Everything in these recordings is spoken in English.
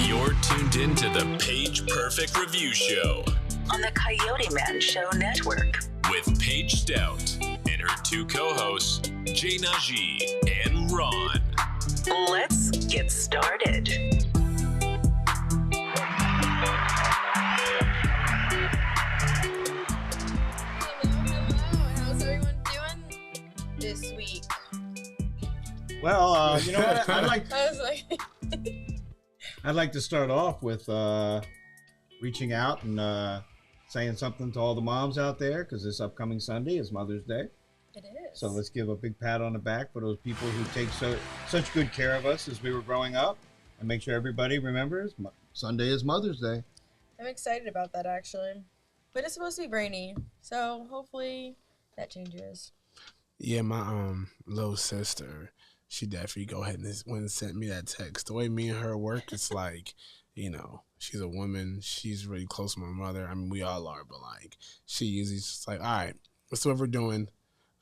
You're tuned in to the Paige Perfect Review Show on the CoyoteMan Show Network with Paige Stout and her two co-hosts, Jay Najee and Ron. Let's get started. Hello. How's everyone doing this week? Well, you know what? I I'd like to start off with reaching out and saying something to all the moms out there, because this upcoming Sunday is Mother's Day. It is. So let's give a big pat on the back for those people who take such good care of us as we were growing up, and make sure everybody remembers Sunday is Mother's Day. I'm excited about that, actually. But it's supposed to be rainy, so hopefully that changes. Yeah, my little sister, she definitely go ahead and went and sent me that text. The way me and her work, it's like, you know, she's a woman. She's really close to my mother. I mean, we all are, but like, she usually just like, all right, what's what we're doing?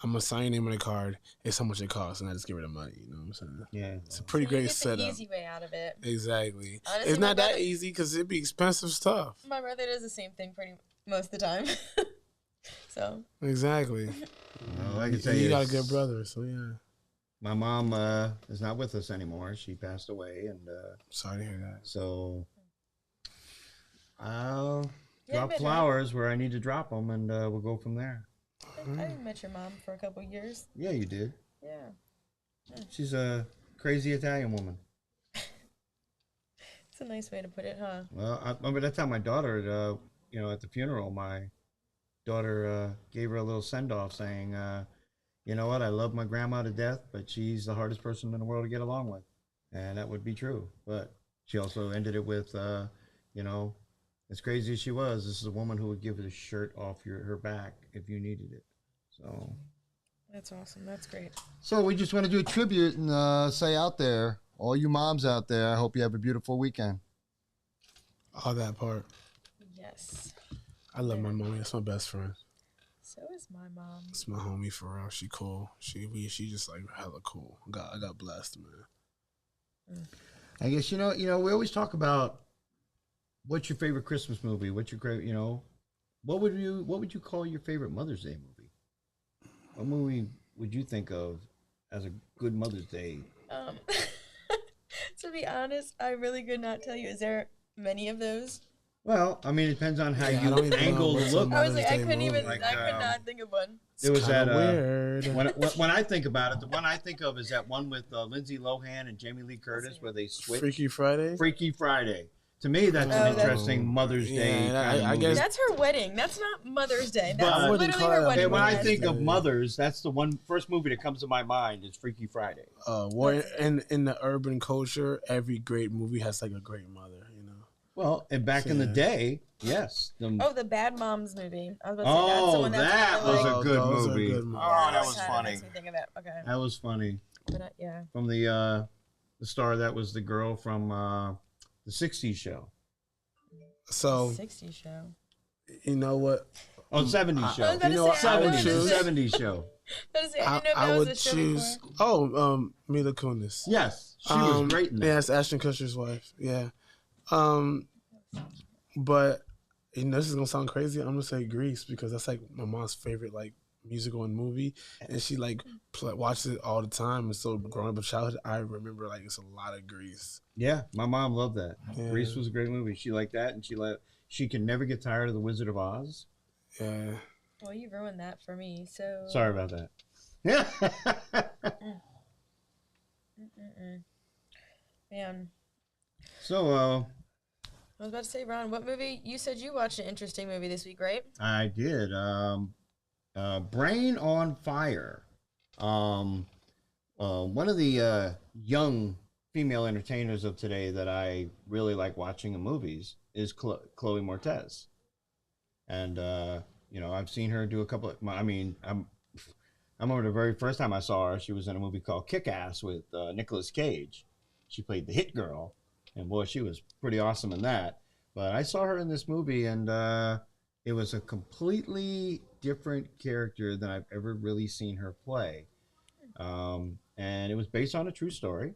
I'm gonna sign your name on the card. It's how much it costs, and I just give her the money. You know what I'm saying? Yeah, it's a pretty great setup. The easy way out of it. Exactly. Honestly, it's not that easy because it'd be expensive stuff. My brother does the same thing most of the time. So. Exactly. Well, I can tell you got a good brother, so yeah. My mom is not with us anymore. She passed away, and sorry to hear that. So I'll drop flowers where I need to drop them, and we'll go from there. I met your mom for a couple years. Yeah, you did. Yeah. She's a crazy Italian woman. It's a nice way to put it, huh? Well, I remember that time my daughter, at the funeral, my daughter gave her a little send-off saying, you know what, I love my grandma to death, but she's the hardest person in the world to get along with. And that would be true. But she also ended it with, as crazy as she was, this is a woman who would give the shirt off her back if you needed it. So that's awesome. That's great. So we just want to do a tribute and say out there, all you moms out there, I hope you have a beautiful weekend. All that part. Yes. I love my mommy. That's my best friend. So is my mom. It's my homie for real. She cool. She just like hella cool. I got blessed, man. I guess we always talk about what's your favorite Christmas movie? What's your what would you call your favorite Mother's Day movie? What movie would you think of as a good Mother's Day? To be honest, I really could not tell you. Is there many of those? Well, I mean, it depends on how you angle the look. I was like, I could not think of one. It was that weird. When I think about it, the one I think of is that one with Lindsay Lohan and Jamie Lee Curtis where they switch. Freaky Friday? Freaky Friday. To me, that's an interesting Mother's Day. I guess that's her wedding. That's not Mother's Day. That's but, literally her wedding. And when I think of mothers, that's the first movie that comes to my mind is Freaky Friday. In the urban culture, every great movie has like a great mother, you know. Well, and back in the day, yes. The Bad Moms movie. I was about to say that's the one that was a good movie. Oh, that was funny. Makes me think of it. Okay. That was funny. But, yeah. From the star that was the girl from the 60s show. So 60s show. You know what? Oh, 70s show. You know what? I would choose 70s show. I would choose. Mila Kunis. Yes, she was great in that. Yeah, that's Ashton Kutcher's wife. Yeah. But this is gonna sound crazy. I'm gonna say Grease because that's like my mom's favorite like musical and movie, and she like watches it all the time. And so growing up in childhood, I remember like it's a lot of Grease. Yeah, my mom loved that. Yeah. Grease was a great movie. She liked that, and she can never get tired of The Wizard of Oz. Yeah. Well, you ruined that for me. So sorry about that. Yeah. Man. So, I was about to say, Ron, what movie? You said you watched an interesting movie this week, right? I did. Brain on Fire. One of the young female entertainers of today that I really like watching in movies is Chloe Moretz. And, I've seen her do a couple of, I remember the very first time I saw her, she was in a movie called Kick-Ass with Nicolas Cage. She played the hit girl. And boy, she was pretty awesome in that. But I saw her in this movie, and it was a completely different character than I've ever really seen her play. And it was based on a true story.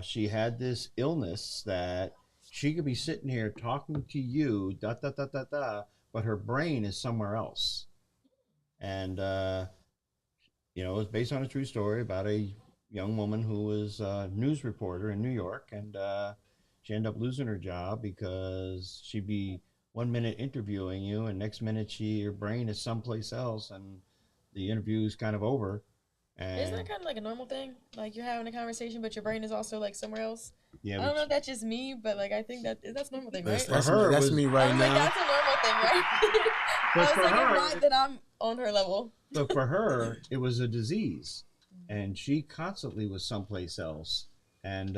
She had this illness that She could be sitting here talking to you, da da da da da, but her brain is somewhere else. And it's based on a true story about a young woman who was a news reporter in New York, and she ended up losing her job because she'd be 1 minute interviewing you, and next minute her brain is someplace else, and the interview is kind of over. And Isn't that kind of like a normal thing? Like you're having a conversation, but your brain is also like somewhere else. yeah, I don't know if that's just me, but like I think that's a normal thing, right? That's me I right was like, now. that's a normal thing, right? I But was for like, her- I'm not that I'm on her level. But for her, it was a disease, and she constantly was someplace else. And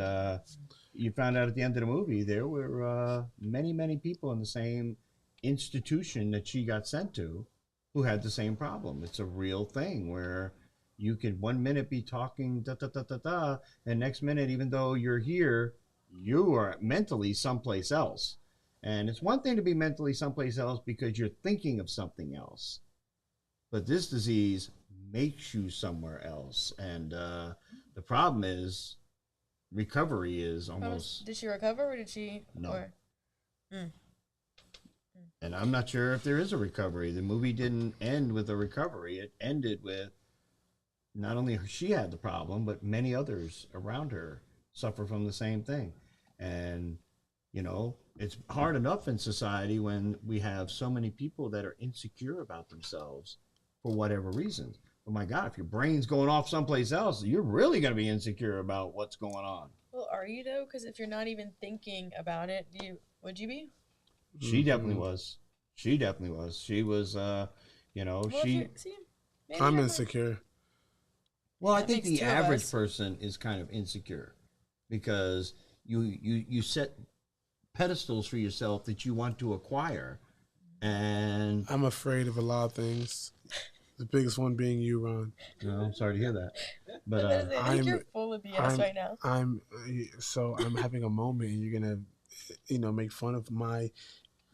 you found out at the end of the movie there were many, many people in the same institution that she got sent to who had the same problem. It's a real thing where you can 1 minute be talking da da da da da, and next minute, even though you're here, you are mentally someplace else. And it's one thing to be mentally someplace else because you're thinking of something else. But this disease makes you somewhere else. And the problem is recovery is almost... Did she recover or did she... No. Or... And I'm not sure if there is a recovery. The movie didn't end with a recovery. It ended with not only she had the problem, but many others around her suffer from the same thing. And, it's hard enough in society when we have so many people that are insecure about themselves for whatever reasons. Oh my God, if your brain's going off someplace else, you're really going to be insecure about what's going on. Well, are you though? Because if you're not even thinking about it, would you be? She definitely was. She definitely was. She was, Well, she... I'm insecure. Well, I That think makes the two of average us. person is kind of insecure because you set pedestals for yourself that you want to acquire, and I'm afraid of a lot of things. The biggest one being you, Ron. I'm sorry to hear that. But I think I'm- you're full of BS right now. I'm having a moment, and you're gonna, make fun of my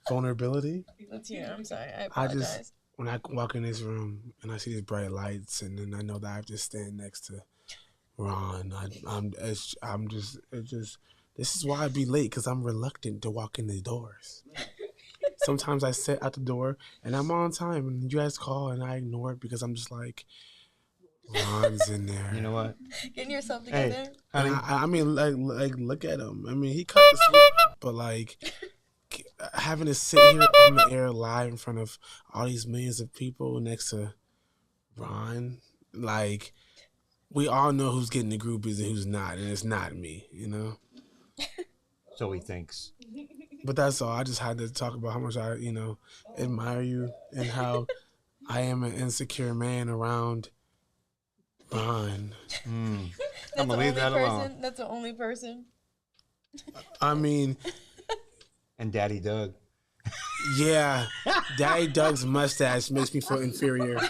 vulnerability. Let's hear. I'm sorry. I I apologize. just when I walk in this room and I see these bright lights, and then I know that I have to stand next to Ron. This is why I be late, because I'm reluctant to walk in the doors. Sometimes I sit at the door and I'm on time, and you guys call and I ignore it because I'm just like, Ron's in there. you know what? Getting yourself Hey, together. honey, I mean, like, look at him. I mean, he cut the sleep, but like, having to sit here on the air live in front of all these millions of people next to Ron, like, we all know who's getting the groupies and who's not, and it's not me, so he thinks. But that's all. I just had to talk about how much I, admire you and how I am an insecure man around Ron. I'm That's gonna the leave only that person. alone. That's the only person. I mean, And Daddy Doug. yeah, Daddy Doug's mustache makes me feel inferior.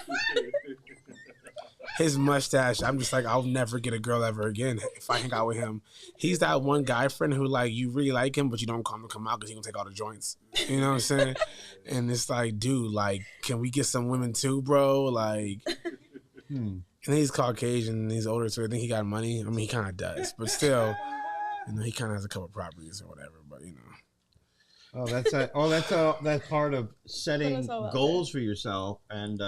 His mustache, I'm just like, I'll never get a girl ever again if I hang out with him. He's that one guy friend who, like, you really like him, but you don't call him to come out because he gonna take all the joints. You know what I'm saying? And it's like, dude, like, can we get some women too, bro? Like, and he's Caucasian and he's older, so I think he got money. I mean, he kind of does, but still, he kind of has a couple properties or whatever. But That's part of setting us all out goals for yourself, and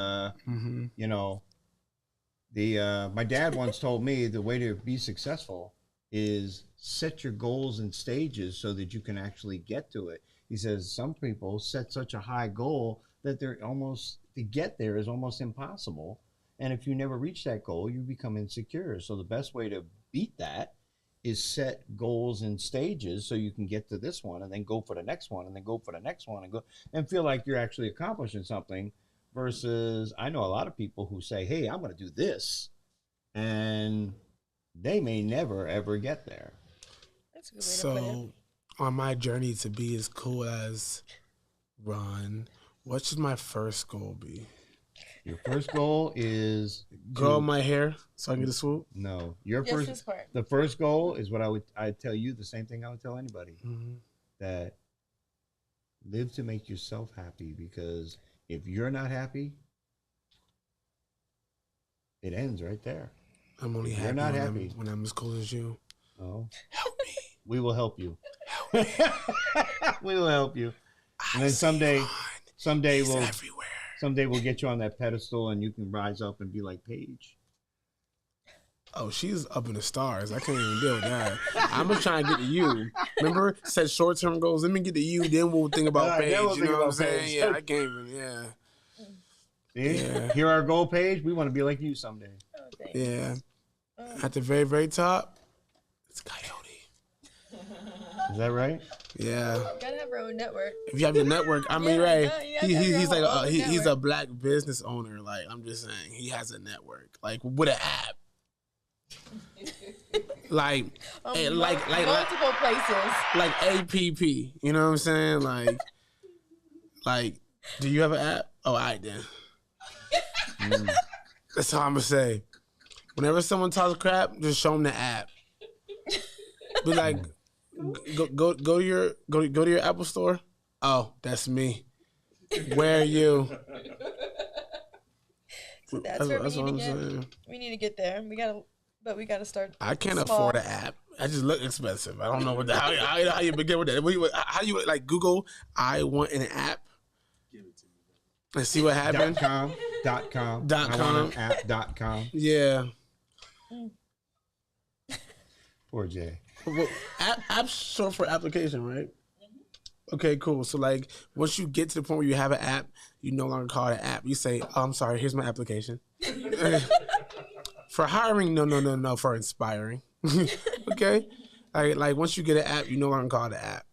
my dad once told me the way to be successful is set your goals in stages so that you can actually get to it. He says some people set such a high goal that to get there is almost impossible. And if you never reach that goal, you become insecure. So the best way to beat that is set goals in stages so you can get to this one and then go for the next one and then go for the next one and feel like you're actually accomplishing something. Versus, I know a lot of people who say, hey, I'm going to do this. And they may never, ever get there. That's a good way to put it. So, on my journey to be as cool as Ron, what should my first goal be? Your first goal is... Grow my hair so I can get a swoop? No. This part. The first goal is what I'd tell you, the same thing I would tell anybody. Mm-hmm. That live to make yourself happy, because... if you're not happy, it ends right there. I'm only happy when I'm as cool as you. Oh, Help me. we will help you. Help We will help you. And then someday we'll get you on that pedestal and you can rise up and be like Paige. Oh, she's up in the stars. I can't even deal with that. I'm just trying to get to you. Remember, set short-term goals. Let me get to you, then we'll think about Paige. You know what I'm saying? Yeah, I can't even, See? Yeah. Hear our goal, Paige? We want to be like you someday. Oh, thanks. Yeah. At the very, very top, it's Coyote. Is that right? Yeah. Gotta have our own network. If you have your network, I mean, Yeah, right? you have to have He's your like own he's a network. black business owner. Like I'm just saying, he has a network, like with an app. like multiple places. like APP. You know what I'm saying? Like, do you have an app? Oh, all right then. That's all I'm gonna say. Whenever someone talks crap, just show them the app. Be like, go to your Apple store. Oh, that's me. Where are you? So that's where what I'm we saying. need to get there. We gotta start. I can't small. afford an app. I just look expensive. I don't know how you begin with that. How do you like Google? I want an app. And see what happened. .com. I want an app.com. Yeah. Poor Jay. Well, app's short for application, right? Okay, cool. So like once you get to the point where you have an app, you no longer call it an app. You say, "Oh, I'm sorry, here's my application." For hiring, no, for inspiring. Okay? Like once you get an app, you no longer call it an app.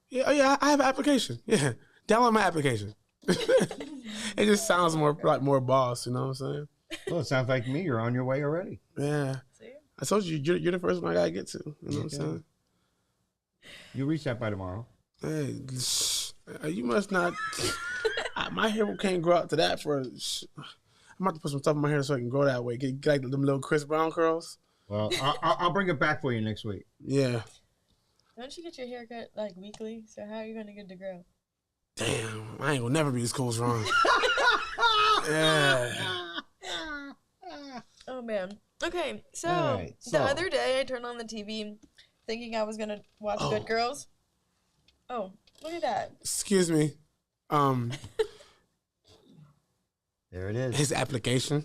Yeah, oh yeah, I have an application. Yeah. Download my application. It just sounds more boss, you know what I'm saying? Well, it sounds like me. You're on your way already. Yeah. See? I told you, you're the first one I gotta get to. You know what I'm saying? You reach that by tomorrow. Hey, you must not. My hair can't grow out to that for. I'm about to put some stuff in my hair so I can grow that way. Get like them little Chris Brown curls. Well, I'll bring it back for you next week. Yeah. Don't you get your hair cut like weekly? So how are you gonna get to grow? Damn, I ain't gonna never be as cool as Ron. Yeah. Oh man. Okay, so All right, the so- other day I turned on the TV thinking I was gonna watch Oh. Good Girls. Oh, look at that. Excuse me. There it is. His application.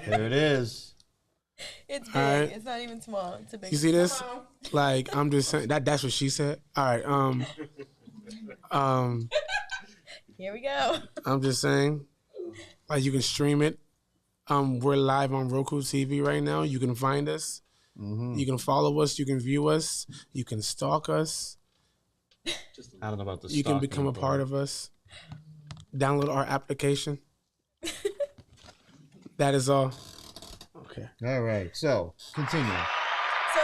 There it is. It's big. Alright. It's not even small. It's a big. You see this? Like I'm just saying that's what she said. All right. Here we go. I'm just saying. Like you can stream it. We're live on Roku TV right now. You can find us. You can follow us. You can view us. You can stalk us. I don't know about the You can become a part of us. Download our application. That is all. Okay. All right. So continue. So,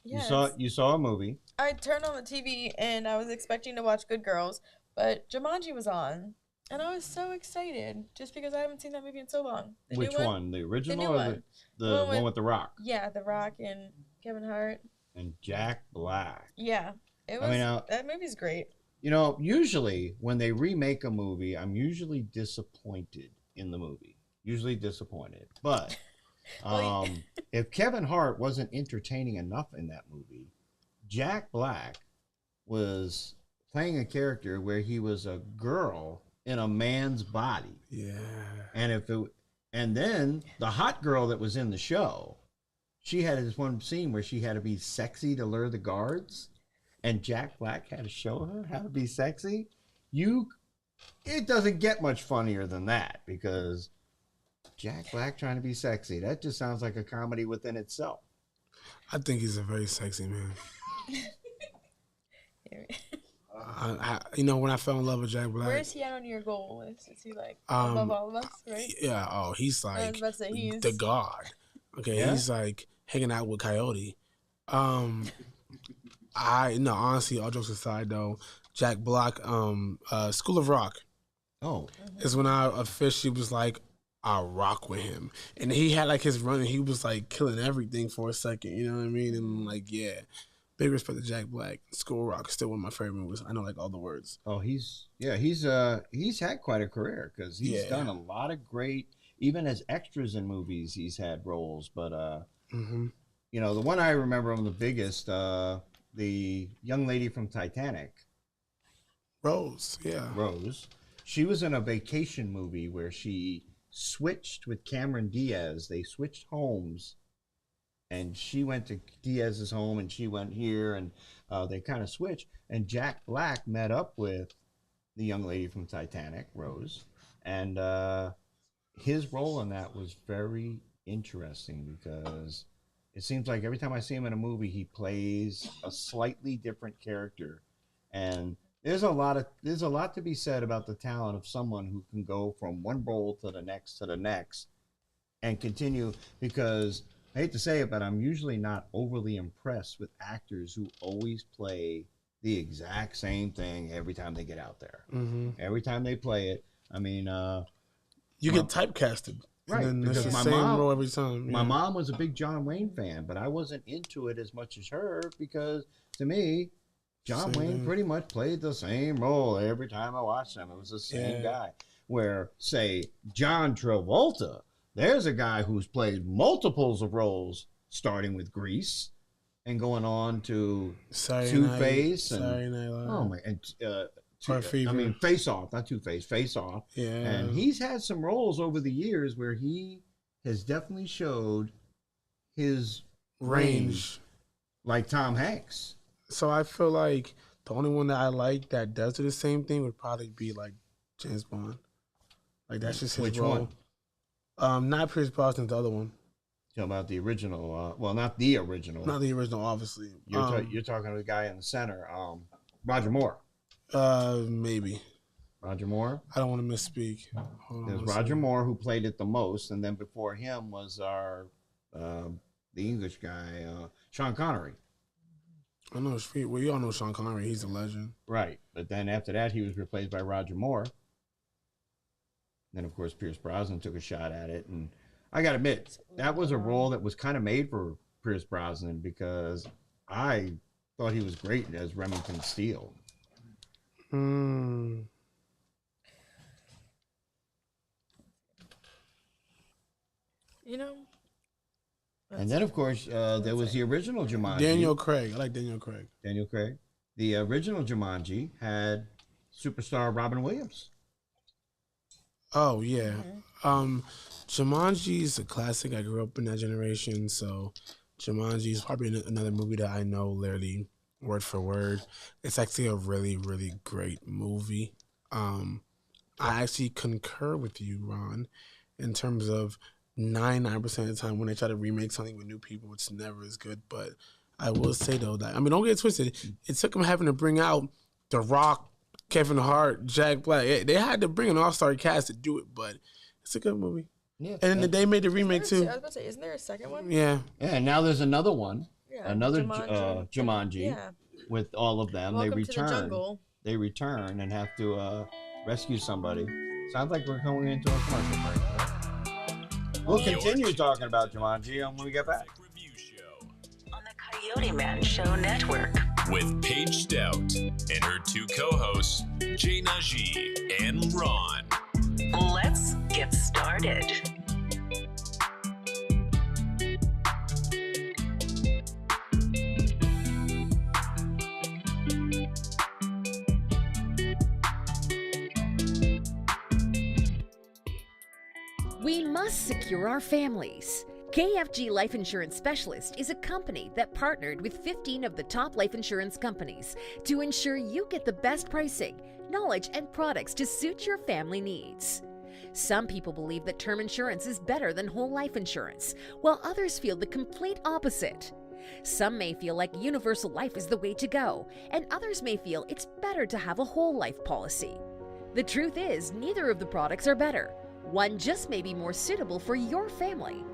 yes, You saw a movie. I turned on the TV and I was expecting to watch Good Girls, but Jumanji was on, and I was so excited just because I haven't seen that movie in so long. The new Which one? The original new or one. the One one with The Rock Yeah, The Rock and Kevin Hart. and Jack Black? Yeah, it I was. mean, that movie's great. You know, usually when they remake a movie, I'm usually disappointed in the movie. Usually disappointed. But if Kevin Hart wasn't entertaining enough in that movie, Jack Black was playing a character where he was a girl in a man's body. Yeah. And then the hot girl that was in the show, she had this one scene where she had to be sexy to lure the guards. And Jack Black had to show her how to be sexy. It doesn't get much funnier than that because Jack Black trying to be sexy. That just sounds like a comedy within itself. I think he's a very sexy man. When I fell in love with Jack Black. Where is he at on your goal list? Is he like Um, above all of us, right? Yeah. Oh, he's I was like about to say, he's- the god. Okay. Yeah? He's like hanging out with Coyote. Honestly, all jokes aside though, Jack Black, School of Rock Oh, is when I officially was like, I rock with him. And he had like his run and he was like killing everything for a second, you know what I mean? And like, yeah. Big respect to Jack Black. School of Rock is still one of my favorite movies. I know like all the words. oh, he's had quite a career because he's done a lot of great, even as extras in movies, he's had roles. But Mm-hmm. the one I remember him the biggest, the the young lady from Titanic, Rose, yeah. Rose, she was in a vacation movie where she switched with Cameron Diaz. They switched homes, and she went to Diaz's home, and she went here, and they kind of switched. And Jack Black met up with the young lady from Titanic, Rose, and his role in that was very interesting because it seems like every time I see him in a movie, he plays a slightly different character, and there's a lot to be said about the talent of someone who can go from one role to the next and continue, because I hate to say it, but I'm usually not overly impressed with actors who always play the exact same thing every time they get out there. Mm-hmm. Every time they play it. I mean, you get typecasted. Right, And then it's because the my same mom- role every time. Yeah. my mom was a big John Wayne fan, but I wasn't into it as much as her because to me, John Same Wayne thing. pretty much played the same role every time I watched him. It was the same guy. Where, say, John Travolta, there's a guy who's played multiples of roles, starting with Grease and going on to Two-Face and Saturday Night Live. oh my, and Fever. I mean, Face Off, not Two-Face, Face Off. Yeah. And he's had some roles over the years where he has definitely showed his range, like Tom Hanks. So I feel like the only one that I like that does do the same thing would probably be like James Bond. Like that's just his Which role. one? Not Pierce Brosnan, the other one. Talking about the original, well, not the original. Not the original, obviously. You're talking to the guy in the center, Roger Moore. Maybe. Roger Moore. I don't want to misspeak. Hold on There's one Roger second. Moore who played it the most, and then before him was our the English guy, Sean Connery. I know. We all know Sean Connery. He's a legend. Right, but then after that, he was replaced by Roger Moore. Then, of course, Pierce Brosnan took a shot at it, and I got to admit, that was a role that was kind of made for Pierce Brosnan because I thought he was great as Remington Steele. Hmm. You know. And then, of course, there was the original Jumanji. Daniel Craig. I like Daniel Craig. Daniel Craig. The original Jumanji had superstar Robin Williams. Oh yeah. Jumanji is a classic. I grew up in that generation, so Jumanji is probably another movie that I know literally word for word. It's actually a really, really great movie. I actually concur with you, Ron, in terms of 99% of the time when they try to remake something with new people, it's never as good. But I will say though that don't get it twisted. It took them having to bring out The Rock, Kevin Hart, Jack Black. They had to bring an all-star cast to do it, but it's a good movie. Yeah. And then they made the remake I too. was about to say, isn't there a second one? Yeah. Yeah, and now there's another one. Yeah, Another Jumanji. Jumanji Yeah. with all of them. Welcome they to the return. jungle. They return and have to rescue somebody. Sounds like we're going into a commercial break. Right? We'll continue talking about Jumanji when we get back. Review show On the Coyote Man Show Network. with Paige Stout and her two co-hosts, Jay Najee and Ron. Let's get started. We must secure our families. KFG Life Insurance Specialist is a company that partnered with 15 of the top life insurance companies to ensure you get the best pricing, knowledge, and products to suit your family needs. Some people believe that term insurance is better than whole life insurance, while others feel the complete opposite. Some may feel like universal life is the way to go, and others may feel it's better to have a whole life policy. The truth is, neither of the products are better. One just may be more suitable for your family.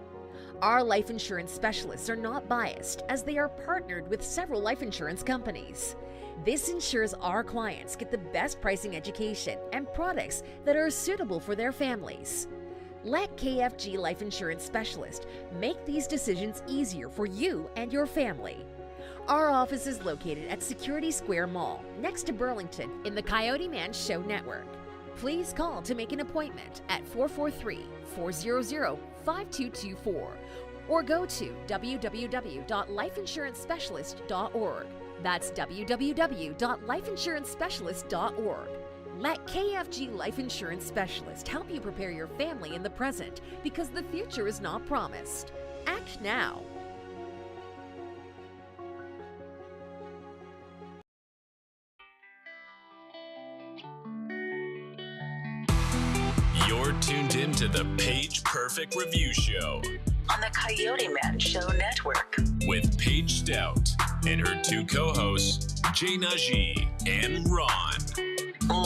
Our life insurance specialists are not biased, as they are partnered with several life insurance companies. This ensures our clients get the best pricing, education, and products that are suitable for their families. Let KFG Life Insurance Specialist make these decisions easier for you and your family. Our office is located at Security Square Mall, next to Burlington, in the Coyote Man Show Network. Please call to make an appointment at 443-400-5224 or go to www.lifeinsurancespecialist.org. That's www.lifeinsurancespecialist.org. Let KFG Life Insurance Specialist help you prepare your family in the present because the future is not promised. Act now. You're tuned in to the Paige Perfect Review Show On the Coyote Man Show Network. with Paige Stout and her two co-hosts, Jay Najee and Ron.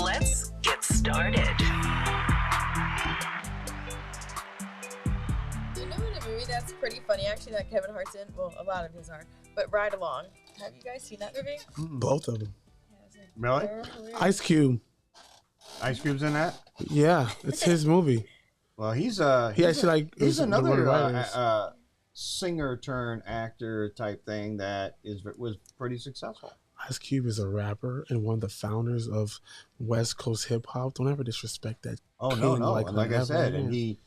Let's get started. You know, in a movie that's pretty funny, actually, that Kevin Hart's in. Well, a lot of his are, but Ride Along. Have you guys seen that movie? Both of them. Yeah, it's like, Really? they're hilarious. Ice Cube. Ice Cube's in that? Yeah, it's his movie. Well, he's actually he's one of the another writers. singer turn actor type thing that was pretty successful. Ice Cube is a rapper and one of the founders of West Coast hip hop. Don't ever disrespect that. Oh no, king no! Like I ever, said, yeah. and he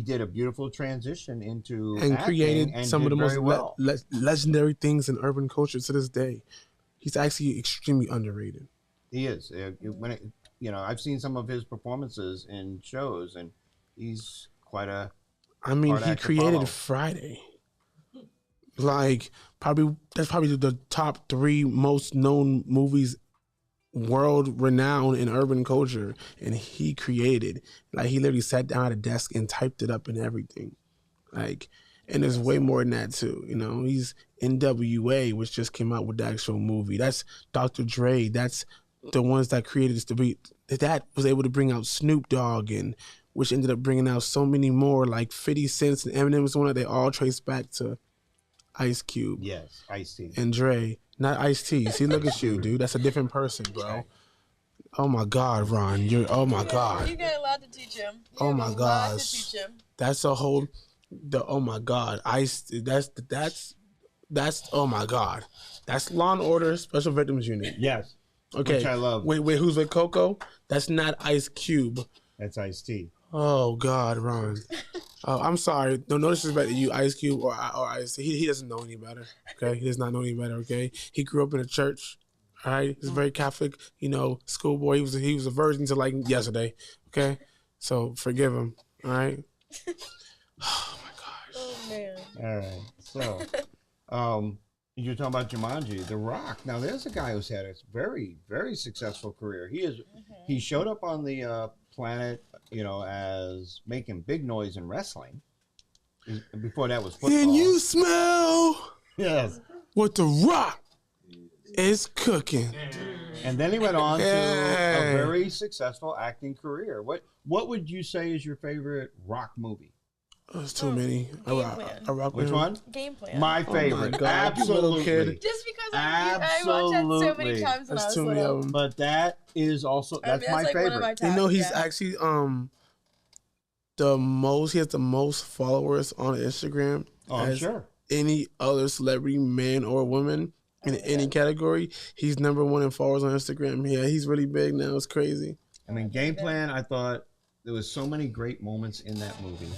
did a beautiful transition into and acting created and some of did the most very well. legendary things in urban culture to this day. He's actually extremely underrated. He is. I've seen some of his performances in shows, and he's quite a. I mean, hard he act to created follow. Friday. Like, that's probably the top 3 most known movies, world renowned in urban culture, and he created. Like, he literally sat down at a desk and typed it up and everything. Like, and there's way more than that too. You know, he's NWA, which just came out with the actual movie. That's Dr. Dre. That's the ones that created this to be. That was able to bring out Snoop Dogg, and which ended up bringing out so many more, like 50 Cent and Eminem was one that they all trace back to Ice Cube. Yes, Ice-T. And Dre, not Ice-T. See, look at you, dude. That's a different person, bro. Oh my God, Ron. Oh my God. You got a lot to teach him. Oh my God. gosh. To teach him. That's a whole. Oh my God. That's oh my God. That's Law and Order Special Victims Unit. Yes. Okay. Which I love. Wait, who's with Coco? That's not Ice Cube. That's Ice-T. Oh God, Ron. Oh, I'm sorry. No disrespect to you, Ice Cube or Ice. He doesn't know any better. Okay, he does not know any better. Okay, he grew up in a church. All right, he's very Catholic. You know, schoolboy. He was a virgin until like yesterday. Okay, so forgive him. All right. Oh my gosh. Oh man. All right. So, you're talking about Jumanji, The Rock. Now, there's a guy who's had a very, very successful career. He showed up on the planet, as making big noise in wrestling. Before that was football. Can you smell Yes. what The Rock is cooking? And then he went on to a Hey. very successful acting career. What would you say is your favorite Rock movie? There's too many. Game Plan. I rock with Which him. one? Game Plan. My favorite. God, you little Absolutely. kid. Just because I watched that so many Absolutely. times when I There's was too many little. of them. But that is also that's my like favorite. one of my top, You know, he's yeah. actually he has the most followers on Instagram Oh, I'm as sure. any other celebrity, man or woman, in any category. He's number 1 in followers on Instagram. Yeah, he's really big now. It's crazy. I mean, Game Plan, I thought there was so many great moments in that movie.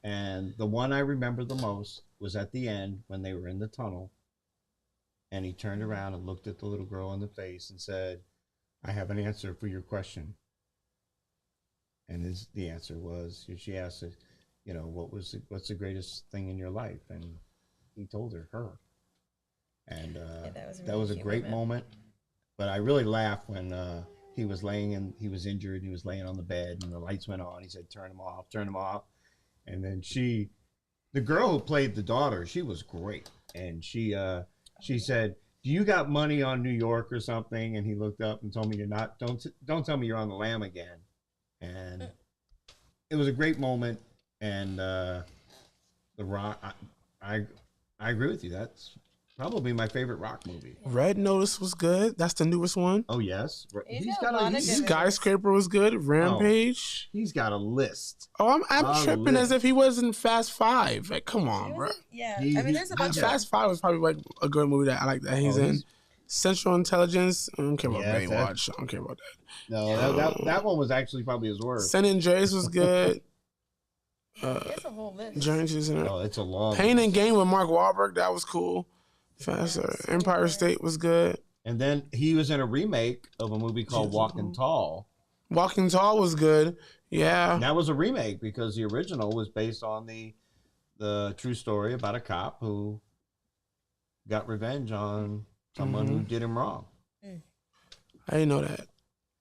And the one I remember the most was at the end when they were in the tunnel. And he turned around and looked at the little girl in the face and said, I have an answer for your question. And the answer was, she asked it, what's the greatest thing in your life? And he told her. And that was a great moment. But I really laughed when he was injured, he was laying on the bed and the lights went on. He said, turn them off. And then the girl who played the daughter, she was great. And she said, do you got money on New York or something? And he looked up and told me, you're not, don't tell me you're on the lam again. And it was a great moment. And The Rock, I agree with you. That's probably my favorite Rock movie. Red Notice was good. That's the newest one. Oh yes, He's got a lot of good Skyscraper was good. Rampage. He's got a list. Oh, I'm A tripping list. as if he wasn't Fast 5. Like, come on, bro. Yeah, I He- mean, there's a bunch of Fast 5 was probably like a good movie that I like that he's in. he's- Central Intelligence. I don't care about Yes, Baywatch. I don't care about that. No, that one was actually probably his worst. San Andreas was good. There's a whole list. Journey to the Center. Oh, it's a long. Pain list. and Gain with Mark Wahlberg. That was cool. Faster. Empire State was good. And then he was in a remake of a movie called Walking Tall. Walking Tall was good. Yeah. And that was a remake because the original was based on the true story about a cop who got revenge on someone who did him wrong. I didn't know that.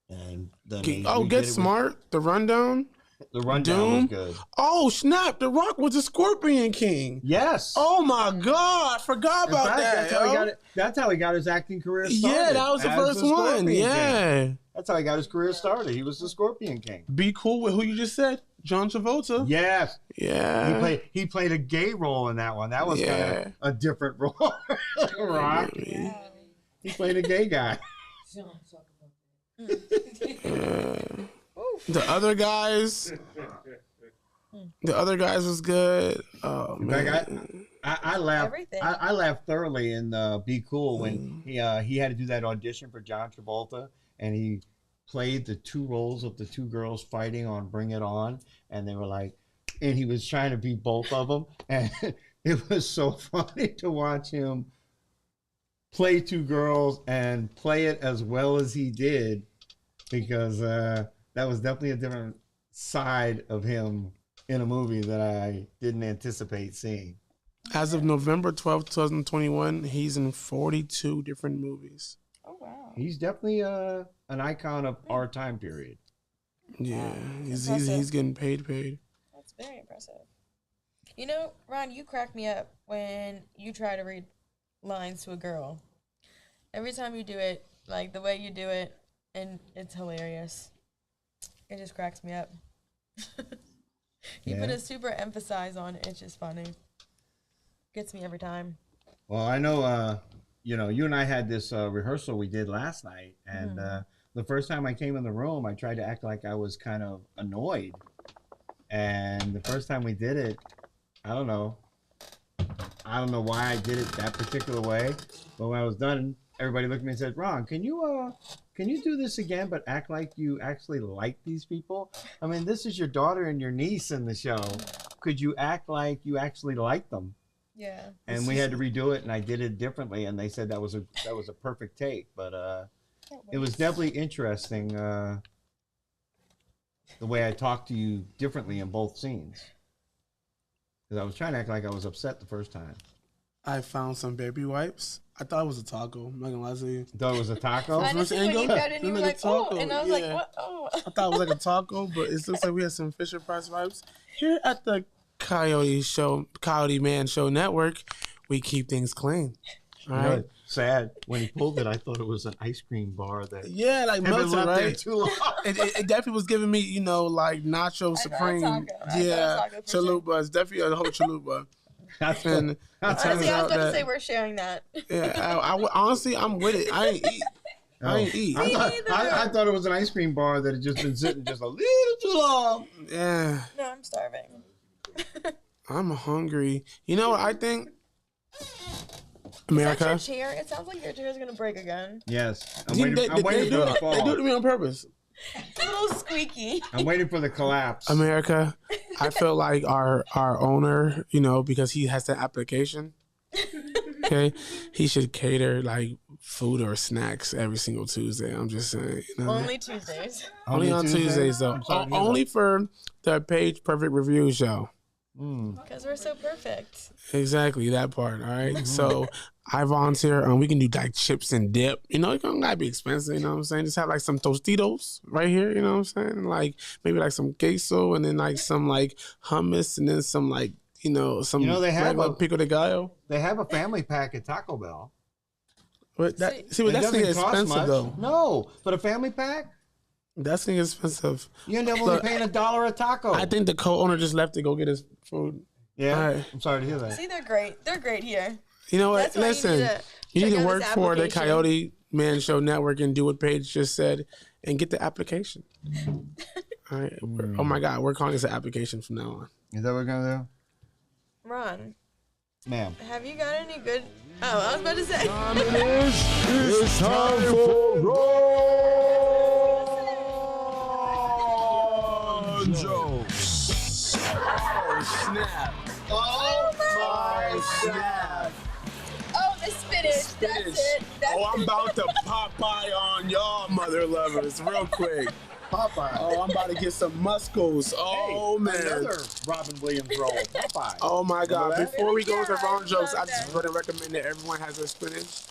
And then Get Smart, The Rundown. The Rundown Doom. was good. Oh, snap. The Rock was the Scorpion King. Yes. Oh, my God. Forgot about that. That's how he got his acting career started. Yeah, that was the first one. Yeah. King. That's how he got his career started. He was the Scorpion King. Be cool with who you just said. John Travolta. Yes. Yeah. He played a gay role in that one. That was kind of a different role. Rock. Yeah. He played a gay guy. The other guys was good. Oh man, I laughed. Everything. I laughed thoroughly in Be Cool when he had to do that audition for John Travolta, and he played the two roles of the two girls fighting on Bring It On, and they were like, and he was trying to be both of them, and it was so funny to watch him play two girls and play it as well as he did, because that was definitely a different side of him in a movie that I didn't anticipate seeing. As of November 12th, 2021, he's in 42 different movies. Oh, wow. He's definitely an icon of our time period. Yeah, he's getting paid. That's very impressive. You know, Ron, you crack me up when you try to read lines to a girl. Every time you do it, like the way you do it, and it's hilarious. It just cracks me up. You put a super emphasis on it. It's just funny. Gets me every time. Well, I know, you and I had this rehearsal we did last night, and the first time I came in the room, I tried to act like I was kind of annoyed. And the first time we did it, I don't know why I did it that particular way, but when I was done, everybody looked at me and said, "Ron, can you do this again, but act like you actually like these people? I mean, this is your daughter and your niece in the show. Could you act like you actually like them?" Yeah. And we had to redo it, and I did it differently, and they said that was a perfect take. But it was definitely interesting the way I talked to you differently in both scenes, because I was trying to act like I was upset the first time. I found some baby wipes. I thought it was a taco. I'm not gonna lie to you. Thought it was a taco? Honestly, when you got it, you were like, oh, and I was like, what? Oh. I thought it was like a taco, but it looks like we had some Fisher Price wipes. Here at the CoyoteMan Show Network, we keep things clean. All right. Sad. When he pulled it, I thought it was an ice cream bar that like melted, left there right? too long. It definitely was giving me, like Nacho Supreme. Chalupa. It's definitely a whole chalupa. Honestly, I was about to say we're sharing that. Yeah, honestly, I'm with it. I ain't eat. I thought it was an ice cream bar that had just been sitting just a little too long. Yeah. No, I'm starving. I'm hungry. You know what I think? America. Is that your chair? It sounds like your chair is gonna break again. Yes. I'm waiting for the fall. They do it to me on purpose. It's a little squeaky. I'm waiting for the collapse. America, I feel like our owner, because he has the application, okay, he should cater like food or snacks every single Tuesday. I'm just saying. Only Tuesdays. Only on Tuesdays, though. Only for the Paige Perfect Review show. Because we're so perfect. Exactly, that part, all right? So I volunteer. We can do like chips and dip. It don't gotta be expensive, you know what I'm saying? Just have like some Tostitos right here, you know what I'm saying? Like maybe like some queso and then like some like hummus and then some like, some they have regular pico de gallo. They have a family pack at Taco Bell. But that's expensive though. No, but a family pack? That's expensive. You end up only paying $1 a taco. I think the co-owner just left to go get his food. Yeah, right. I'm sorry to hear that. See, they're great. They're great here. You know what? Listen, you need to work for the Coyote Man Show Network and do what Paige just said and get the application. All right. Oh my God, we're calling this an application from now on. Is that what we're gonna do? Ron. Ma'am. Have you got any good? Oh, I was about to say. It's time for Ron Jokes. Oh snap! Oh my snap! Oh, the spit spinach. That's I'm about to Popeye on y'all, mother lovers, real quick. Popeye. Oh, I'm about to get some muscles. Oh, man. Another Robin Williams role. Popeye. Oh, my God. Remember that? Before we go to Yeah, wrong I jokes, I love just that. want to recommend that everyone has their spinach.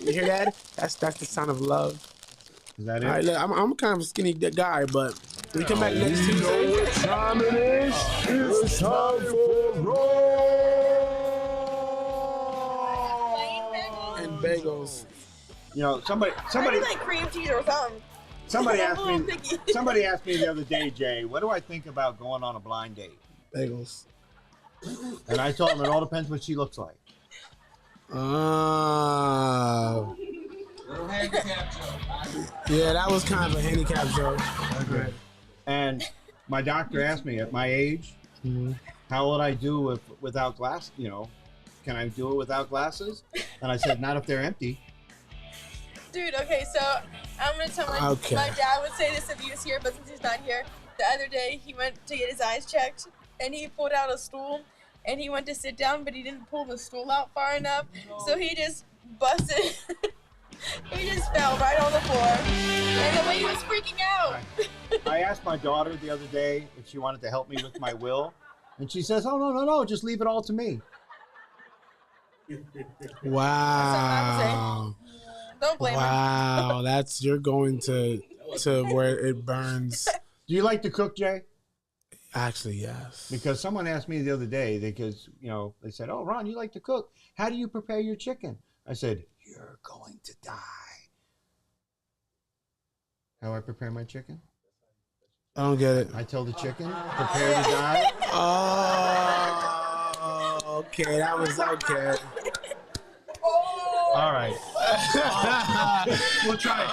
You hear that? That's the sound of love. Is that it? All right, look, I'm kind of a skinny guy, but we come back next You know Tuesday. what time it is? It's time for roll. And bagels. You know, somebody I like cream cheese or something. Somebody I'm asked a little me. picky. Somebody asked me the other day, Jay, what do I think about going on a blind date? Bagels. And I told him it all depends what she looks like. Oh. Little handicap joke. Yeah, that was kind of a handicap joke. Okay. And my doctor asked me at my age, how would I do without glass? You know, can I do it without glasses? And I said, not if they're empty. Dude, okay, so I'm gonna tell my dad would say this if he was here, but since he's not here, the other day he went to get his eyes checked and he pulled out a stool and he went to sit down, but he didn't pull the stool out far enough, so he just busted. He just fell right on the floor, and the way he was freaking out. I asked my daughter the other day if she wanted to help me with my will, and she says, "Oh no, just leave it all to me." Wow. Don't blame him. Wow, you're going to where it burns. Do you like to cook, Jay? Actually, yes. Because someone asked me the other day, they said, "Oh, Ron, you like to cook. How do you prepare your chicken?" I said, "You're going to die." How I prepare my chicken? I don't get it. I tell the chicken, prepare to die. Oh, okay, that was okay. All right. We'll try it.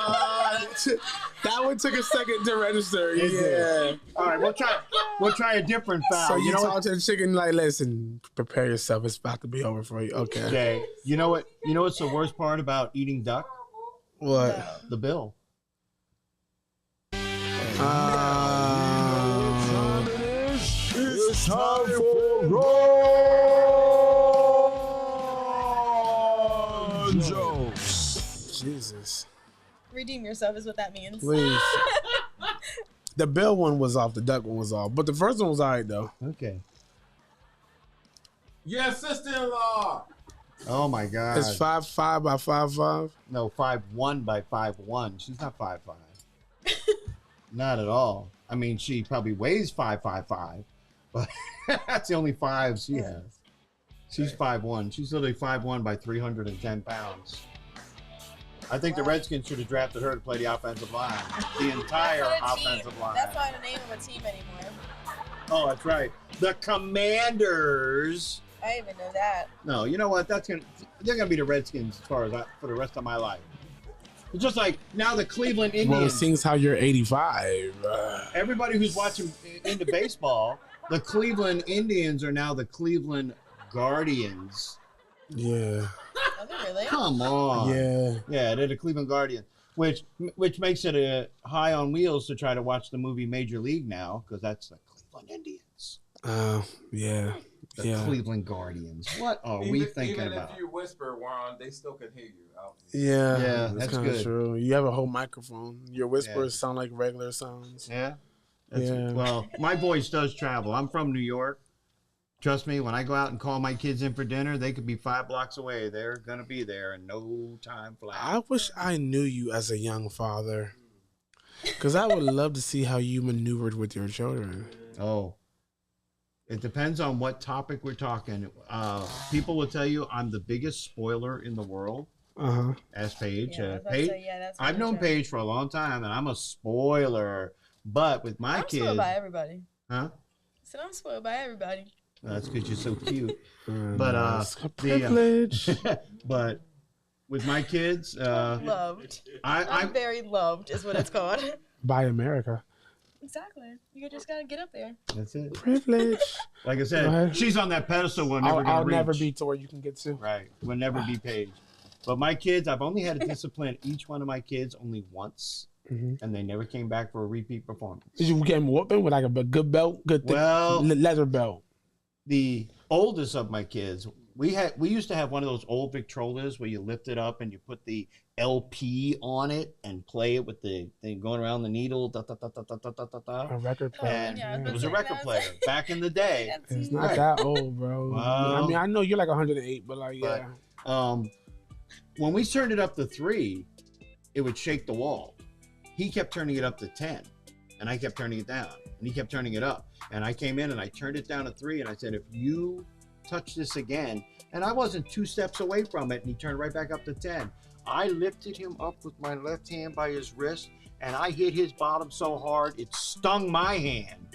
That one took a second to register. Yeah. All right, we'll try a different foul. So you know talk what? to the chicken like, listen, prepare yourself. It's about to be over for you. Okay. Jay, you know what? You know what's the worst part about eating duck? What? The bill. It's time for roll jokes. Jesus. Redeem yourself is what that means. Please. The bill one was off. The duck one was off. But the first one was all right, though. Okay. Yes, sister-in-law. Oh my God. It's 5'5" by 5'5". No, 5'1" by 5'1". She's not 5'5". Not at all. I mean, she probably weighs 5'5", but that's the only 5 she has. She's 5'1". She's literally 5'1" by 310 pounds. I think the Redskins should have drafted her to play the offensive line. The entire offensive line. That's not the name of a team anymore. Oh, that's right. The Commanders. I didn't even know that. No, you know what? They're gonna be the Redskins for the rest of my life. It's just like now the Cleveland Indians. Well, it seems how you're 85. Everybody who's watching into baseball, the Cleveland Indians are now the Cleveland Guardians. Yeah. Are they really? Come on. Yeah. Yeah, they're the Cleveland Guardians, which makes it a high on wheels to try to watch the movie Major League now, because that's the Cleveland Indians. Yeah. The Cleveland Guardians. What are we thinking even about? If you whisper, Juan, they still can hear you. Yeah, that's kind of good. true. You have a whole microphone. Your whispers sound like regular sounds. Yeah. Yeah. Well, my voice does travel. I'm from New York. Trust me, when I go out and call my kids in for dinner, they could be 5 blocks away. They're going to be there in no time flat. I wish I knew you as a young father, because I would love to see how you maneuvered with your children. Oh, it depends on what topic we're talking. People will tell you I'm the biggest spoiler in the world. Ask Paige. Yeah, I was about to Paige, say, yeah, that's I've known Paige for a long time, and I'm a spoiler. But with my kids, I'm spoiled by everybody. Huh? So I'm spoiled by everybody. That's because you're so cute. But It's a privilege. but with my kids, Loved. I'm very loved, is what it's called. By America. Exactly. You just gotta get up there. That's it. Privilege. Like I Go said, ahead. she's on that pedestal. We're never I'll gonna never reach. be to where you can get to. Right. We'll never be Paige. But my kids, I've only had to discipline each one of my kids only once, and they never came back for a repeat performance. Did you get whooping with like a good belt, good thick Well, leather belt? the oldest of my kids we used to have one of those old Victrolas where you lift it up and you put the LP on it and play it with the thing going around the needle. Da, da, da, da, da, da, da, da. A record player. And Yeah, I was it was a gonna say record that. player back in the day. It's not Right. that old, bro. Wow. I mean, I know you're like 108, but like, yeah. When we turned it up to 3, it would shake the wall. He kept turning it up to 10, and I kept turning it down, and he kept turning it up. And I came in and I turned it down to 3, and I said, if you touch this again, and I wasn't 2 steps away from it, and he turned right back up to 10. I lifted him up with my left hand by his wrist, and I hit his bottom so hard it stung my hand.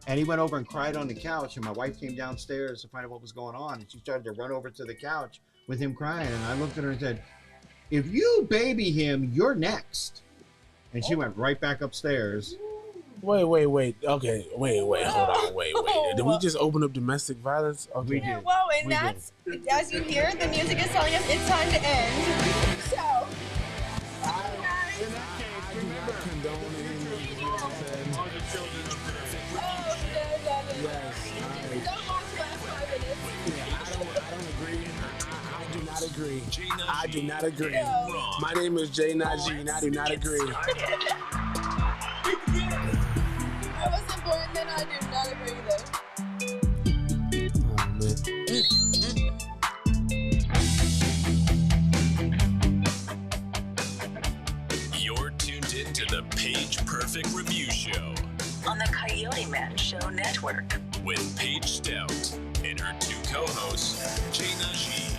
And he went over and cried on the couch, and my wife came downstairs to find out what was going on, and she started to run over to the couch with him crying. And I looked at her and said, if you baby him, you're next. And she went right back upstairs. Wait. Okay, wait. Hold on. Wait. Did we just open up domestic violence? Okay. We Yeah, did. well, and We that's, as you hear, the music is telling us it's time to end. So, I do not agree. Wrong. My name is Jay Najee, and I do not agree. I wasn't born then, I do not agree though. Oh, man. You're tuned in to the Paige Perfect Review Show On the Coyote Man Show Network. with Paige Stout and her 2 co-hosts, Jay Najee